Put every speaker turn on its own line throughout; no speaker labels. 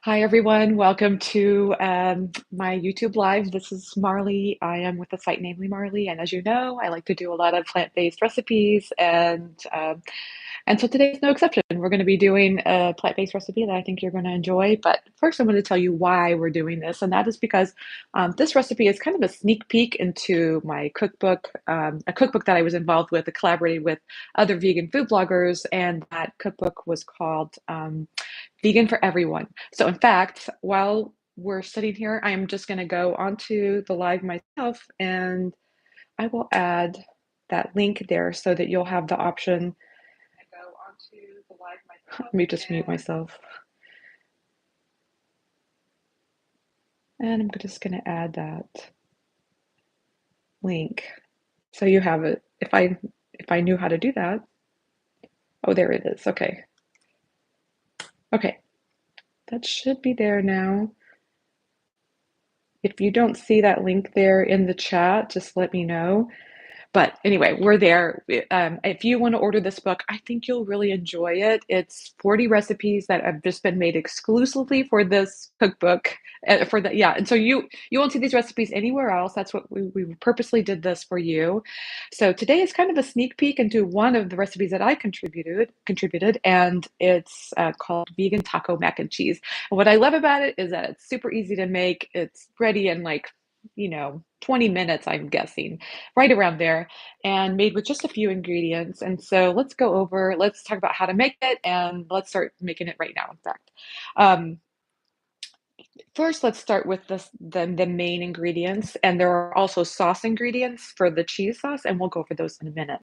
Hi, everyone. Welcome to my YouTube Live. This is Marley. I am with the site Namely Marley, and as you know, I like to do a lot of plant-based recipes, and so today's no exception. We're going to be doing a plant-based recipe that I think you're going to enjoy. But first, I'm going to tell you why we're doing this, and that is because this recipe is kind of a sneak peek into my cookbook, a cookbook that I was involved with, collaborating with other vegan food bloggers, and that cookbook was called Vegan for Everyone. So in fact, while we're sitting here, I am just going to go onto the live myself and I will add that link there so that you'll have the option. Go onto the live myself. Let me just mute myself. And I'm just going to add that link so you have it. If I knew how to do that. Oh, there it is. Okay. Okay. That should be there now. If you don't see that link there in the chat, just let me know. But anyway, we're there. If you want to order this book, I think you'll really enjoy it. It's 40 recipes that have just been made exclusively for this cookbook. Yeah. And so you won't see these recipes anywhere else. That's what we purposely did this for you. So today is kind of a sneak peek into one of the recipes that I contributed, and it's called vegan taco mac and cheese. And what I love about it is that it's super easy to make. It's ready in 20 minutes, I'm guessing, right around there, and made with just a few ingredients. And so let's talk about how to make it, and let's start making it right now, in fact. Um, First, let's start with the main ingredients, and there are also sauce ingredients for the cheese sauce, and we'll go over those in a minute.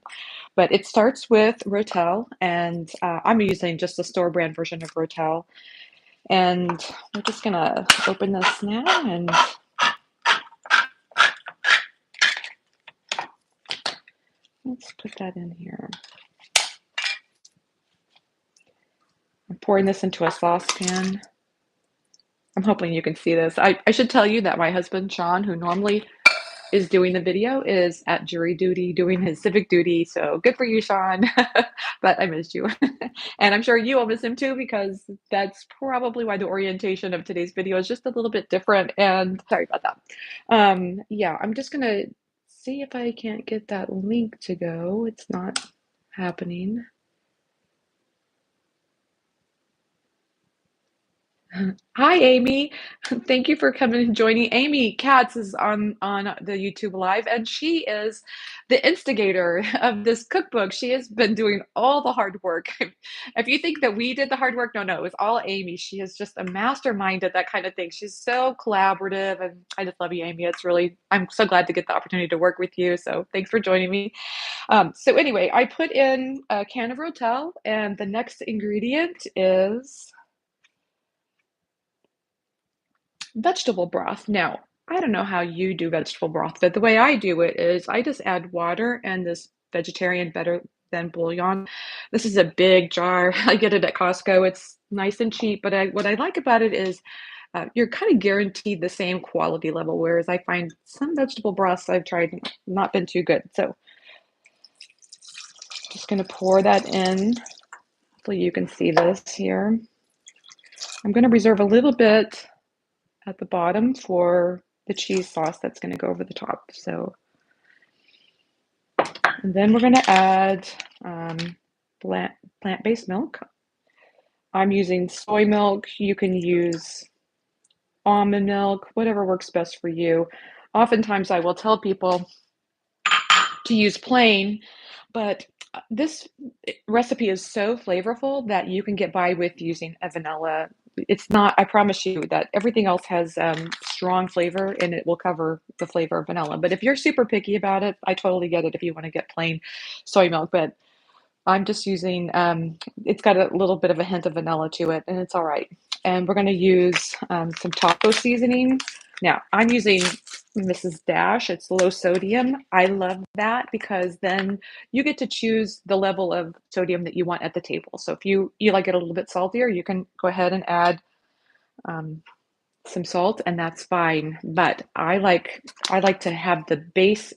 But it starts with Rotel, and I'm using just the store brand version of Rotel. And we're just gonna open this now and let's put that in here. I'm pouring this into a saucepan. I'm hoping you can see this. I should tell you that my husband, Sean, who normally is doing the video, is at jury duty doing his civic duty. So good for you, Sean. But I missed you. And I'm sure you will miss him too, because that's probably why the orientation of today's video is just a little bit different. And sorry about that. Yeah, I'm just going to see if I can't get that link to go. It's not happening. Hi, Amy. Thank you for coming and joining. Amy Katz is on the YouTube Live, and she is the instigator of this cookbook. She has been doing all the hard work. If you think that we did the hard work, no, no, it was all Amy. She is just a mastermind at that kind of thing. She's so collaborative, and I just love you, Amy. I'm so glad to get the opportunity to work with you. So thanks for joining me. So anyway, I put in a can of Rotel, and the next ingredient is vegetable broth. Now, I don't know how you do vegetable broth, but the way I do it is I just add water and this vegetarian better than bouillon. This is a big jar. I get it at Costco. It's nice and cheap, but what I like about it is you're kind of guaranteed the same quality level, whereas I find some vegetable broths I've tried not been too good. So just going to pour that in. Hopefully you can see this here. I'm going to reserve a little bit at the bottom for the cheese sauce that's going to go over the top. So, and then we're going to add plant-based milk. I'm using soy milk. You can use almond milk, whatever works best for you. Oftentimes I will tell people to use plain, but this recipe is so flavorful that you can get by with using a vanilla. It's not, I promise you that everything else has strong flavor and it will cover the flavor of vanilla. But if you're super picky about it, I totally get it if you want to get plain soy milk. But I'm just using, it's got a little bit of a hint of vanilla to it, and it's all right. And we're going to use some taco seasoning. Now, I'm using Mrs. Dash. It's low sodium. I love that because then you get to choose the level of sodium that you want at the table. So if you like it a little bit saltier, you can go ahead and add some salt, and that's fine. But I like to have the base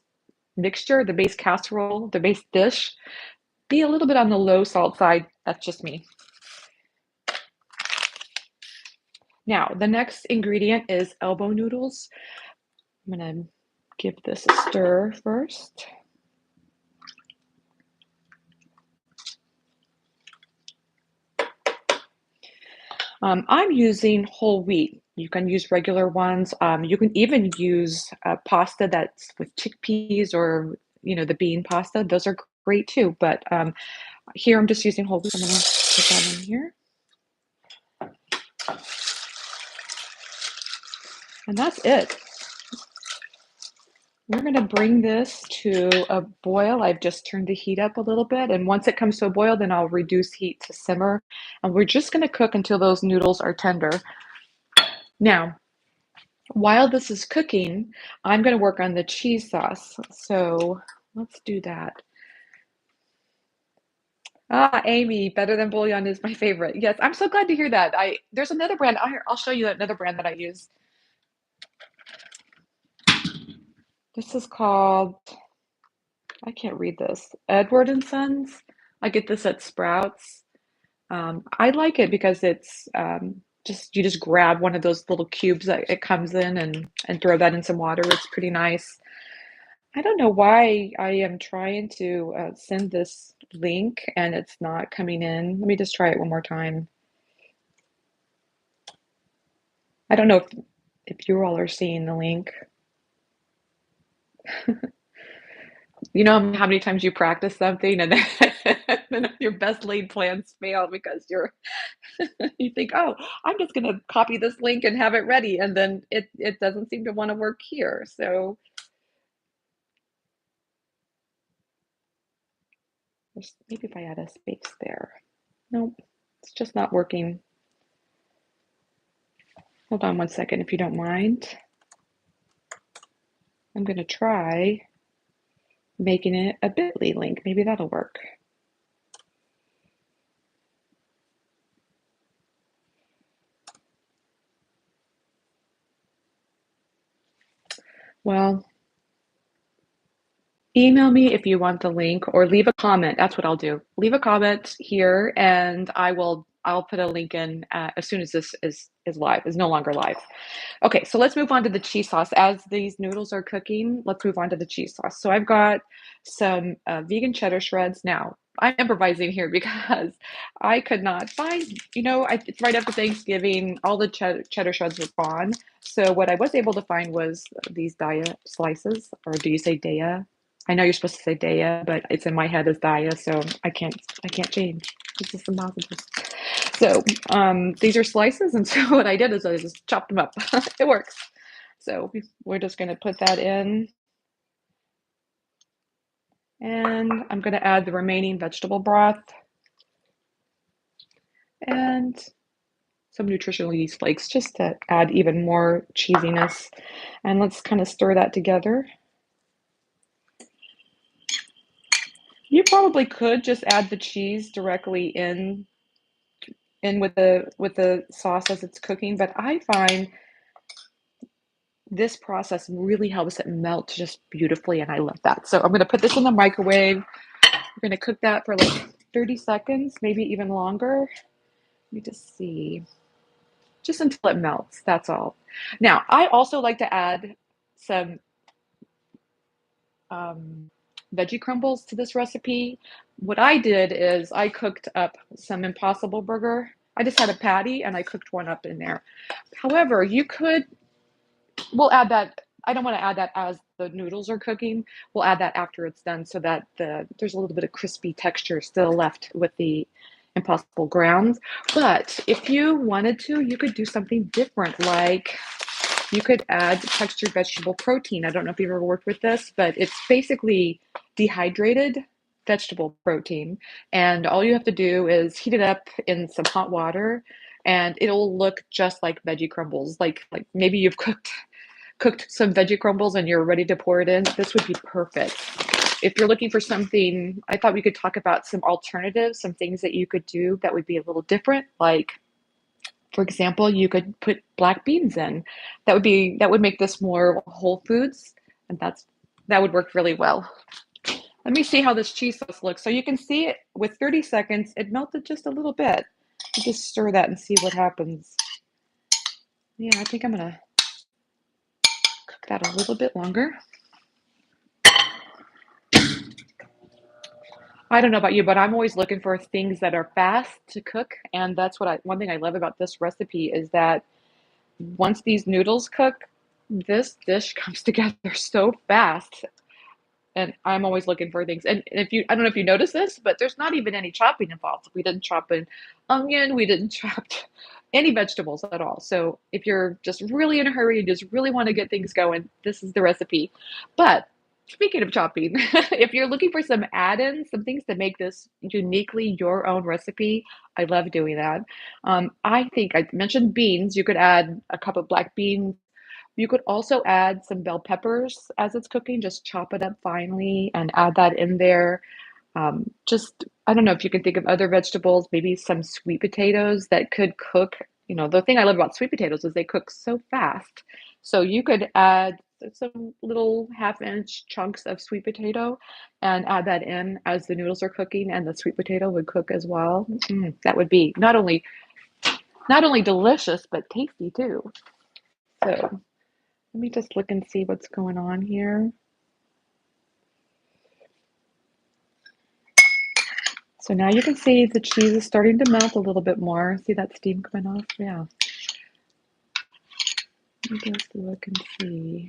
mixture, the base casserole, the base dish be a little bit on the low salt side. That's just me. Now, the next ingredient is elbow noodles. I'm gonna give this a stir first. I'm using whole wheat. You can use regular ones. You can even use pasta that's with chickpeas or the bean pasta. Those are great too. But here I'm just using whole wheat. I'm gonna put that in here, and that's it. We're going to bring this to a boil. I've just turned the heat up a little bit, and once it comes to a boil, then I'll reduce heat to simmer, and we're just going to cook until those noodles are tender. Now, while this is cooking, I'm going to work on the cheese sauce. So let's do that. Ah, Amy, better than bouillon is my favorite. Yes, I'm so glad to hear that. There's another brand. I'll show you another brand that I use. This is called, I can't read this, Edward and Sons. I get this at Sprouts. I like it because it's just you just grab one of those little cubes that it comes in and throw that in some water. It's pretty nice. I don't know why I am trying to send this link and it's not coming in. Let me just try it one more time. I don't know if you all are seeing the link. You know how many times you practice something and then your best laid plans fail because you think, oh, I'm just going to copy this link and have it ready, and then it doesn't seem to want to work here. So maybe if I add a space there. Nope, it's just not working. Hold on one second if you don't mind. I'm going to try making it a bit.ly link. Maybe that'll work. Well, email me if you want the link or leave a comment. That's what I'll do. Leave a comment here and I'll put a link in as soon as this is live, is no longer live. Okay, so let's move on to the cheese sauce. As these noodles are cooking, let's move on to the cheese sauce. So I've got some vegan cheddar shreds. Now, I'm improvising here because I could not find, it's right after Thanksgiving, all the cheddar shreds were gone. So what I was able to find was these Daya slices, or do you say Daya? I know you're supposed to say Daya, but it's in my head as Daya, so I can't change. It's just impossible. So these are slices, and so what I did is I just chopped them up. It works. So we're just going to put that in, and I'm going to add the remaining vegetable broth and some nutritional yeast flakes just to add even more cheesiness. And let's kind of stir that together. You probably could just add the cheese directly in with the sauce as it's cooking, but I find this process really helps it melt just beautifully, and I love that. So I'm going to put this in the microwave. We're going to cook that for like 30 seconds, maybe even longer. Let me just see. Just until it melts, that's all. Now, I also like to add some veggie crumbles to this recipe. What I did is I cooked up some Impossible Burger. I just had a patty and I cooked one up in there. However, we'll add that. I don't want to add that as the noodles are cooking. We'll add that after it's done so that there's a little bit of crispy texture still left with the Impossible grounds. But if you wanted to, you could do something different, like you could add textured vegetable protein. I don't know if you've ever worked with this, but it's basically dehydrated vegetable protein. And all you have to do is heat it up in some hot water and it'll look just like veggie crumbles. Like maybe you've cooked some veggie crumbles and you're ready to pour it in. This would be perfect. If you're looking for something, I thought we could talk about some alternatives, some things that you could do that would be a little different. Like, for example, you could put black beans in. That would make this more whole foods, and that would work really well. Let me see how this cheese sauce looks. So you can see it with 30 seconds, it melted just a little bit. You just stir that and see what happens. Yeah, I think I'm gonna cook that a little bit longer. I don't know about you, but I'm always looking for things that are fast to cook, and that's what one thing I love about this recipe is that once these noodles cook, this dish comes together so fast. And I'm always looking for things. And if you, I don't know if you noticed this, but there's not even any chopping involved. We didn't chop an onion. We didn't chop any vegetables at all. So if you're just really in a hurry and just really want to get things going, this is the recipe. But speaking of chopping, if you're looking for some add-ins, some things to make this uniquely your own recipe, I love doing that. I think I mentioned beans. You could add a cup of black beans. You could also add some bell peppers as it's cooking, just chop it up finely and add that in there. Just, I don't know if you can think of other vegetables, maybe some sweet potatoes that could cook. You know, the thing I love about sweet potatoes is they cook so fast. So you could add some little half-inch chunks of sweet potato and add that in as the noodles are cooking, and the sweet potato would cook as well. That would be not only delicious but tasty too. So let me just look and see what's going on here. So now you can see the cheese is starting to melt a little bit more. See that steam coming off? Yeah. Let me just look and see.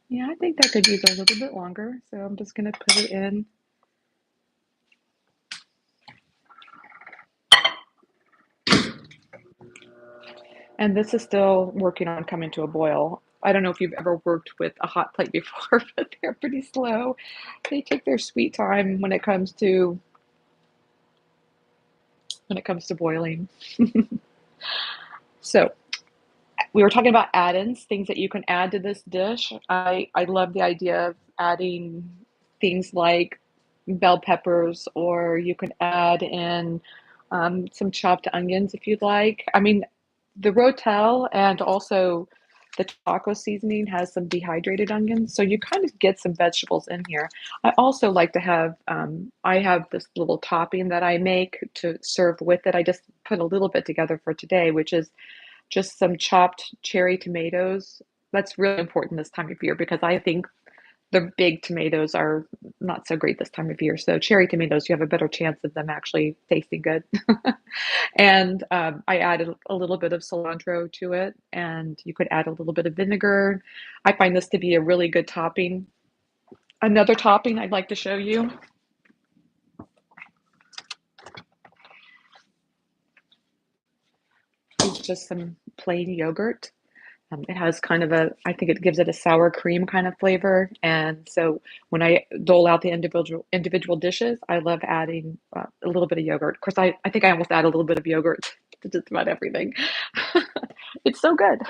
Yeah, I think that could use a little bit longer. So I'm just going to put it in. And this is still working on coming to a boil. I don't know if you've ever worked with a hot plate before, but they're pretty slow. They take their sweet time when it comes to boiling. So we were talking about add-ins, things that you can add to this dish. I love the idea of adding things like bell peppers, or you can add in some chopped onions if you'd like. I mean, the Rotel and also the taco seasoning has some dehydrated onions, so you kind of get some vegetables in here. I also like to have, I have this little topping that I make to serve with it. I just put a little bit together for today, which is just some chopped cherry tomatoes. That's really important this time of year because I think the big tomatoes are not so great this time of year. So cherry tomatoes, you have a better chance of them actually tasting good. And I added a little bit of cilantro to it, and you could add a little bit of vinegar. I find this to be a really good topping. Another topping I'd like to show you is just some plain yogurt. It has kind of I think it gives it a sour cream kind of flavor. And so when I dole out the individual dishes, I love adding a little bit of yogurt. Of course, I think I almost add a little bit of yogurt to just about everything. It's so good.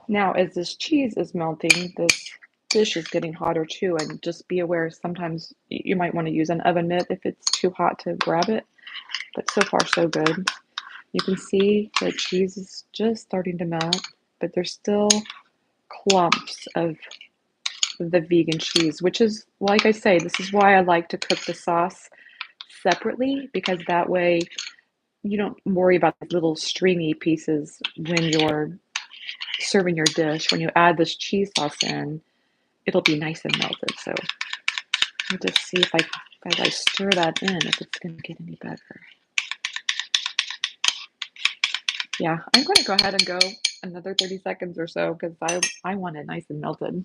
Now, as this cheese is melting, this dish is getting hotter too. And just be aware, sometimes you might want to use an oven mitt if it's too hot to grab it. But so far, so good. You can see the cheese is just starting to melt, but there's still clumps of the vegan cheese, which is, like I say, this is why I like to cook the sauce separately, because that way you don't worry about the little stringy pieces when you're serving your dish. When you add this cheese sauce in, it'll be nice and melted. So let me just see if as I stir that in, if it's going to get any better. Yeah, I'm going to go ahead and go another 30 seconds or so because I want it nice and melted.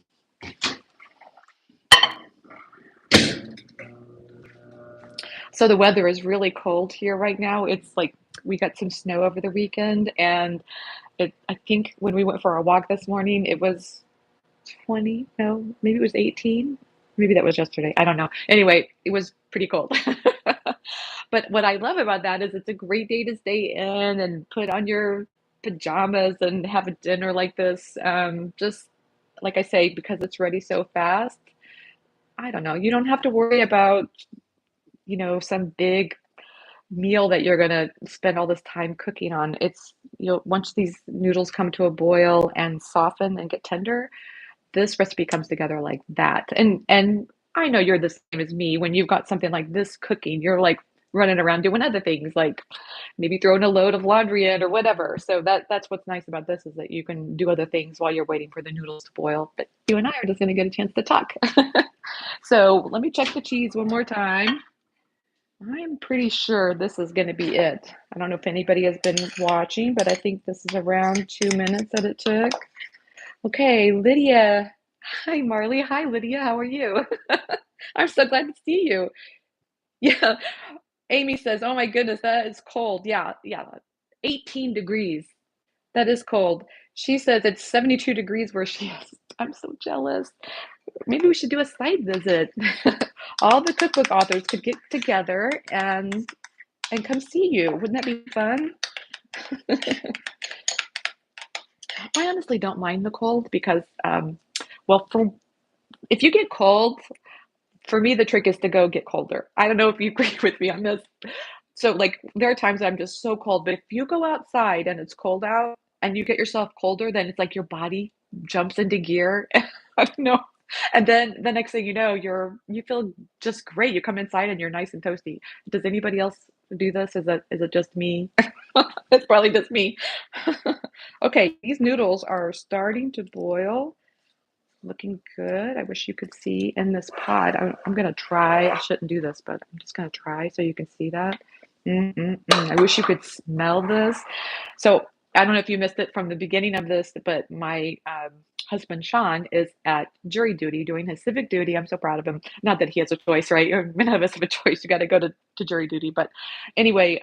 So the weather is really cold here right now. It's like we got some snow over the weekend, and I think when we went for our walk this morning, it was 20, no, maybe it was 18. Maybe that was yesterday. I don't know. Anyway, it was pretty cold. But what I love about that is it's a great day to stay in and put on your pajamas and have a dinner like this. Just like I say, because it's ready so fast. I don't know. You don't have to worry about, some big meal that you're gonna spend all this time cooking on. Once these noodles come to a boil and soften and get tender, this recipe comes together like that. And I know you're the same as me. When you've got something like this cooking, you're like running around doing other things like maybe throwing a load of laundry in or whatever. So that's what's nice about this is that you can do other things while you're waiting for the noodles to boil. But you and I are just going to get a chance to talk. So let me check the cheese one more time. I'm pretty sure this is going to be it. I don't know if anybody has been watching, but I think this is around 2 minutes that it took. Okay, Lydia. Hi, Marley. Hi, Lydia. How are you? I'm so glad to see you. Yeah. Amy says, "Oh my goodness, that is cold." Yeah, yeah. 18 degrees. That is cold. She says it's 72 degrees where she is. I'm so jealous. Maybe we should do a site visit. All the cookbook authors could get together and come see you. Wouldn't that be fun? I honestly don't mind the cold because, well, if you get cold, for me, the trick is to go get colder. I don't know if you agree with me on this. So, like, there are times I'm just so cold, but if you go outside and it's cold out and you get yourself colder, then it's like your body jumps into gear. I don't know. And then the next thing you know, you feel just great. You come inside and you're nice and toasty. Does anybody else do this? Is it just me? It's probably just me. Okay, these noodles are starting to boil. Looking good. I wish you could see in this pot. I'm gonna try. I shouldn't do this, but I'm just gonna try so you can see that. I wish you could smell this. So I don't know if you missed it from the beginning of this, but my husband Sean is at jury duty doing his civic duty. I'm so proud of him. Not that he has a choice, right? None of us have a choice. You got to go to jury duty. But anyway,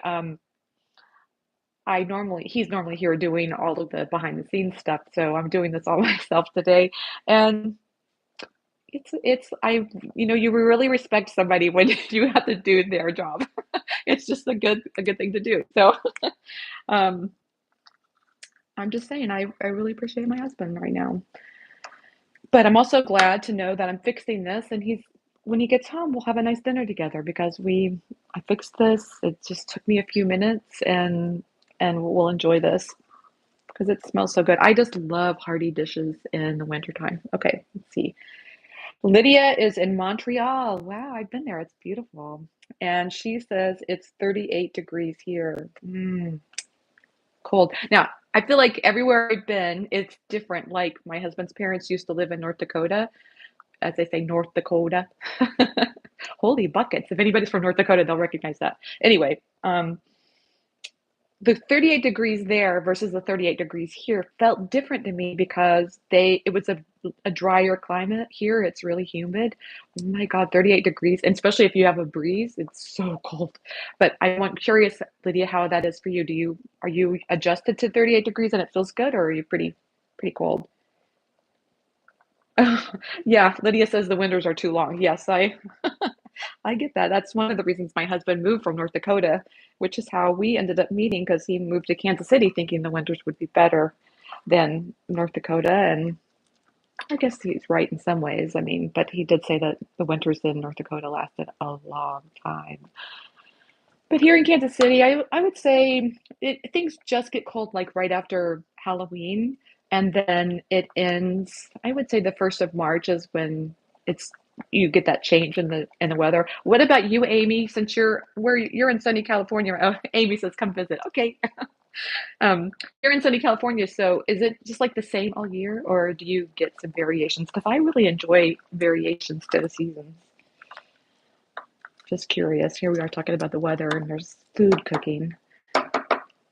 he's normally here doing all of the behind the scenes stuff. So I'm doing this all myself today. And you really respect somebody when you have to do their job. It's just a good thing to do. So um, I'm just saying I really appreciate my husband right now. But I'm also glad to know that I'm fixing this and he's when he gets home we'll have a nice dinner together because I fixed this. It just took me a few minutes and we'll enjoy this because it smells so good. I just love hearty dishes in the wintertime. Okay, let's see. Lydia is in Montreal. Wow, I've been there. It's beautiful. And she says it's 38 degrees here. Cold. Now, I feel like everywhere I've been, it's different. Like my husband's parents used to live in North Dakota, as they say, North Dakota. Holy buckets. If anybody's from North Dakota, they'll recognize that. Anyway, the 38 degrees there versus the 38 degrees here felt different to me because it was a drier climate. Here it's really humid. Oh my God, 38 degrees, and especially if you have a breeze, it's so cold. But I'm curious, Lydia, how that is for you. Are you adjusted to 38 degrees and it feels good, or are you pretty cold? Yeah, Lydia says the winters are too long. Yes, I get that. That's one of the reasons my husband moved from North Dakota, which is how we ended up meeting because he moved to Kansas City thinking the winters would be better than North Dakota. And I guess he's right in some ways. I mean, but he did say that the winters in North Dakota lasted a long time. But here in Kansas City, I would say things just get cold like right after Halloween, and then it ends. I would say the 1st of March is when it's you get that change in the weather. What about you, Amy? Since you're in sunny California. Oh, Amy says come visit. Okay, you're in sunny California, so is it just like the same all year, or do you get some variations? Because I really enjoy variations to the seasons. Just curious. Here we are talking about the weather, and there's food cooking.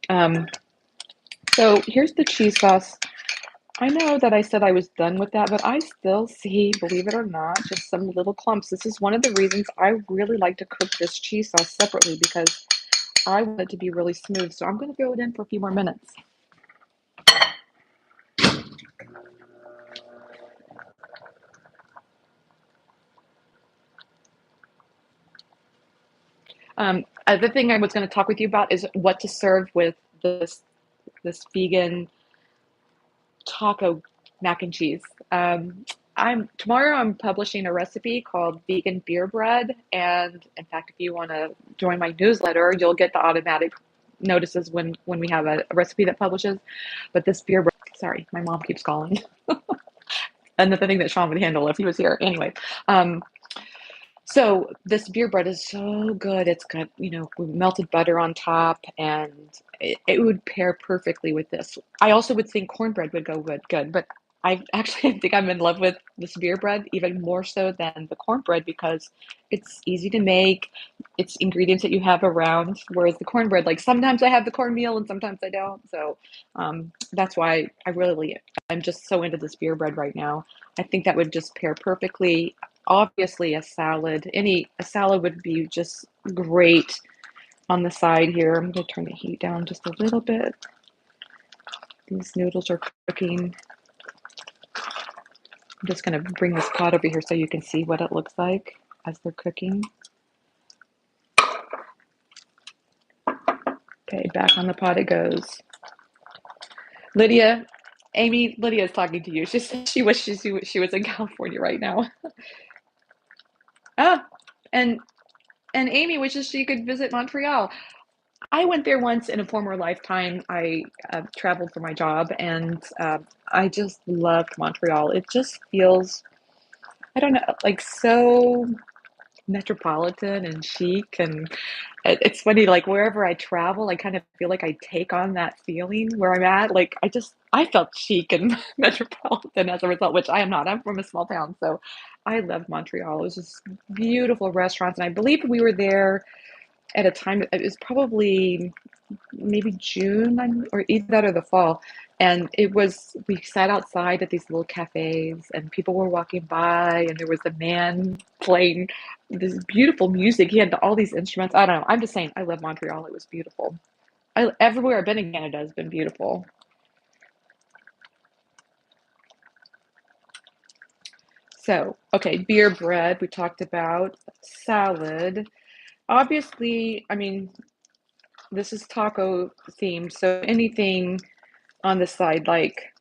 Um, so here's the cheese sauce. I know that I said I was done with that, but I still see, believe it or not, just some little clumps. This is one of the reasons I really like to cook this cheese sauce separately because I want it to be really smooth. So I'm going to throw it in for a few more minutes. The thing I was going to talk with you about is what to serve with this vegan taco mac and cheese. Tomorrow I'm publishing a recipe called vegan beer bread, and in fact, if you want to join my newsletter, you'll get the automatic notices when we have a recipe that publishes. But this beer bread, sorry, my mom keeps calling, and the thing that Sean would handle if he was here. Anyway, um, So this beer bread is so good. It's got, melted butter on top, and it would pair perfectly with this. I also would think cornbread would go good, but I actually think I'm in love with this beer bread even more so than the cornbread because it's easy to make. It's ingredients that you have around, whereas the cornbread, like sometimes I have the cornmeal and sometimes I don't. So that's why I'm just so into this beer bread right now. I think that would just pair perfectly. Obviously, a salad would be just great on the side here. I'm going to turn the heat down just a little bit. These noodles are cooking. I'm just going to bring this pot over here so you can see what it looks like as they're cooking. Okay, back on the pot it goes. Lydia, Lydia is talking to you. She said she wishes she was in California right now. Ah, and Amy wishes she could visit Montreal. I went there once in a former lifetime. I traveled for my job, and I just loved Montreal. It just feels, I don't know, like so metropolitan and chic. And it's funny, like wherever I travel, I kind of feel like I take on that feeling where I'm at. Like I felt chic and metropolitan as a result, which I am not. I'm from a small town, so I loved Montreal. It was just beautiful restaurants, and I believe we were there at a time. It was probably maybe June or either that or the fall. And we sat outside at these little cafes and people were walking by and there was a man playing this beautiful music. He had all these instruments. I don't know. I'm just saying, I love Montreal. It was beautiful. Everywhere I've been in Canada has been beautiful. So, okay, beer bread, we talked about salad. Obviously, I mean, this is taco themed, so anything on the side, like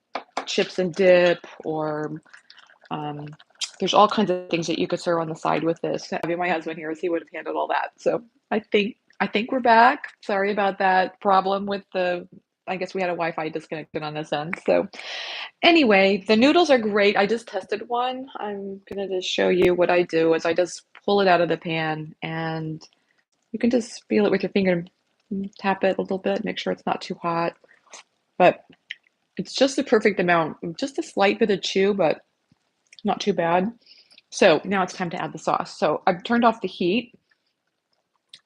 chips and dip, or um, there's all kinds of things that you could serve on the side with this. Having my husband here, he would have handled all that. So I think we're back. Sorry about that problem with the. I guess we had a Wi-Fi disconnected on this end. So anyway, the noodles are great. I just tested one. I'm gonna just show you what I do is I just pull it out of the pan and you can just feel it with your finger and tap it a little bit, make sure it's not too hot. But it's just the perfect amount, just a slight bit of chew, but not too bad. So now it's time to add the sauce. So I've turned off the heat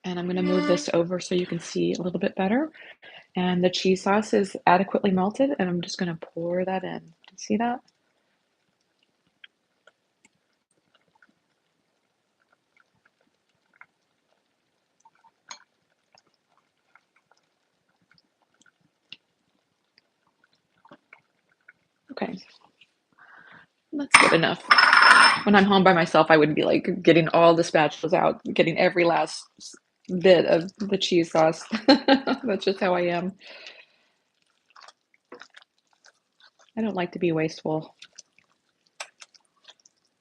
and I'm going to move this over so you can see a little bit better. And the cheese sauce is adequately melted and I'm just going to pour that in. Do you see that? Okay, that's good enough. When I'm home by myself, I would be like getting all the spatulas out, getting every last bit of the cheese sauce. That's just how I am. I don't like to be wasteful.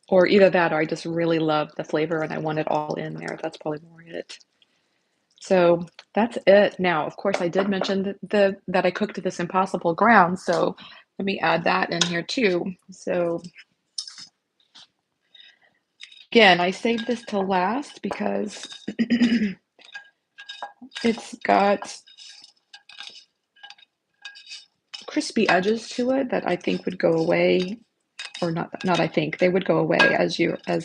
Or either that or I just really love the flavor and I want it all in there. That's probably more it. So that's it. Now, of course, I did mention that I cooked this impossible ground, so let me add that in here too. So again, I saved this till last because it's got crispy edges to it that I think would go away, or not I think, they would go away as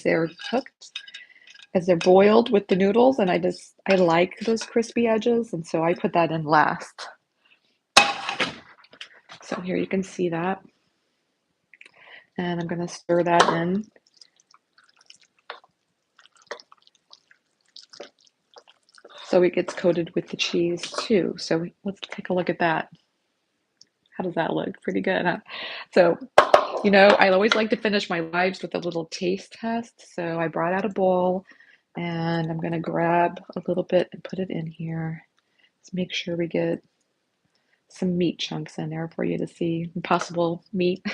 they're cooked, as they're boiled with the noodles, and I like those crispy edges, and so I put that in last. So here you can see that. And I'm going to stir that in. So it gets coated with the cheese too. So let's take a look at that. How does that look? Pretty good, huh? So, I always like to finish my lives with a little taste test. So I brought out a bowl and I'm going to grab a little bit and put it in here. Let's make sure we get some meat chunks in there for you to see, possible meat.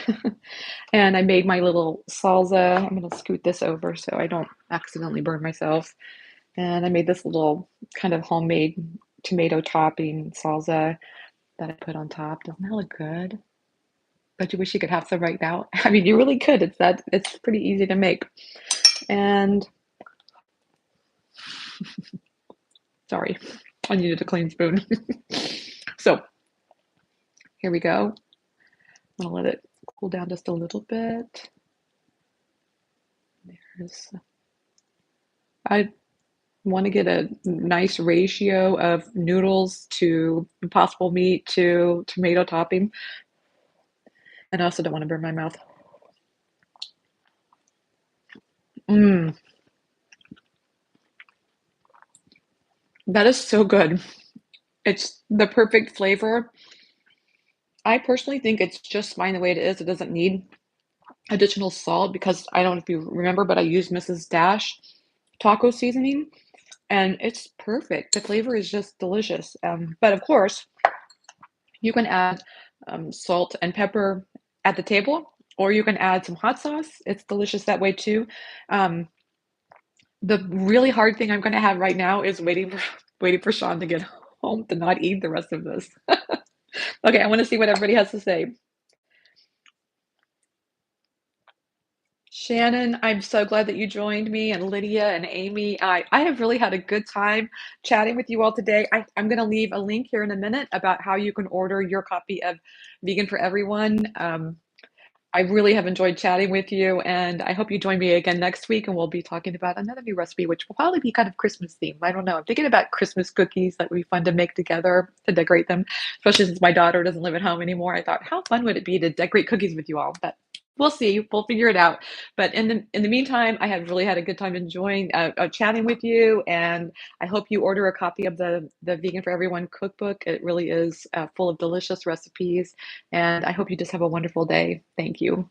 And I made my little salsa. I'm going to scoot this over so I don't accidentally burn myself. And I made this little kind of homemade tomato topping salsa that I put on top. Doesn't that look good? Don't you wish you could have some right now? I mean, you really could. It's pretty easy to make. And Sorry, I needed a clean spoon. So here we go. I'm gonna let it cool down just a little bit. There's, I want to get a nice ratio of noodles to impossible meat to tomato topping. And I also don't want to burn my mouth. Mmm, that is so good. It's the perfect flavor. I personally think it's just fine the way it is. It doesn't need additional salt because I don't know if you remember, but I used Mrs. Dash taco seasoning and it's perfect. The flavor is just delicious. But of course, you can add salt and pepper at the table, or you can add some hot sauce. It's delicious that way too. Um, the really hard thing I'm going to have right now is waiting for Sean to get home to not eat the rest of this. Okay, I want to see what everybody has to say. Shannon, I'm so glad that you joined me, and Lydia and Amy. I have really had a good time chatting with you all today. I'm going to leave a link here in a minute about how you can order your copy of Vegan for Everyone. I really have enjoyed chatting with you, and I hope you join me again next week, and we'll be talking about another new recipe, which will probably be kind of Christmas themed. I don't know. I'm thinking about Christmas cookies that would be fun to make together to decorate them, especially since my daughter doesn't live at home anymore. I thought, how fun would it be to decorate cookies with you all? But we'll see. We'll figure it out. But in the meantime, I have really had a good time enjoying chatting with you, and I hope you order a copy of the Vegan for Everyone cookbook. It really is full of delicious recipes, and I hope you just have a wonderful day. Thank you.